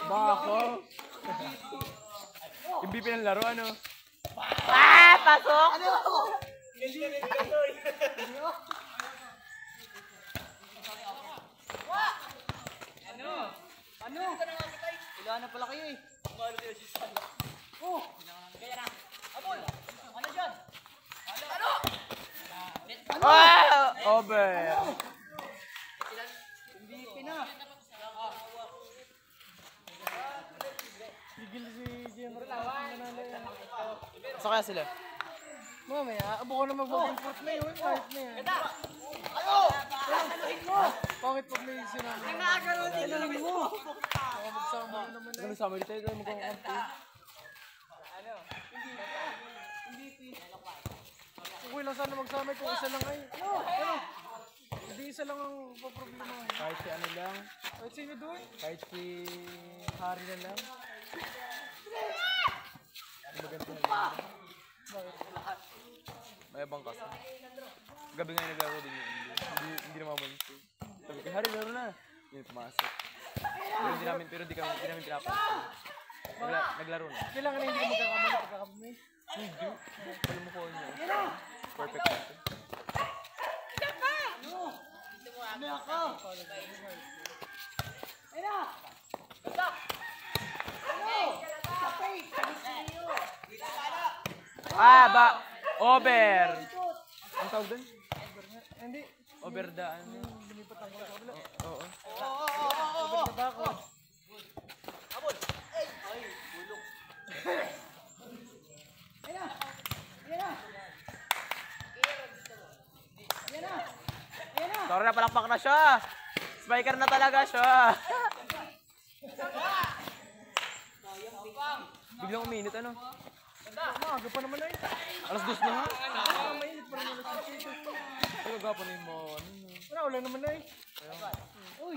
Bako. MVP ng laro, ano? Pasok! Ano? Wala na pala kayo eh. Oh! Kaya na. Abol! Ano dyan? Ano? Over. MVP na. Tigil si Jemmer. Saan kaya sila? Mamaya, abo ko na mag-import na yun. Kahit na yan. Pangit pag may sinama. Ano mo? Baka magsama na naman na. Ano sama dito? Ito magkakampi. Okay lang sana magsama kung isa lang ay. Ano? Hindi isa lang ang problema. Kahit si ano lang. Kahit sino doon? Kahit si Harry na lang. Maganda na lang. May abang kasi. Gabi nga naglaro din yun. Hindi namamansin. Sabi ko, Harry, laro na. Hindi pumasok. Pero hindi namin pinapansin. Naglaro na. Kailangan na hindi ka magkakamali pagkakamali. Hindi. Alam mo ko niya. Perfect natin. Ano ako? Ay na! Basta! Ano? Sapay! Over! Ang tawag doon? Hindi. Over the ano? Lumipat ang kabila. Oo. Over the back. Abol! Ay! Bulok! Ay na! Ayan na! Ayan na! Ayan na! Sorry na, palakpak na siya! Spiker na talaga siya! Biglang uminit, ano? Maaga pa naman ay. Alas 2 na ha? Mainit pa rin alas 2. Ay, gagapan na yung mga ano. Wala naman ay. Kaya, Uy!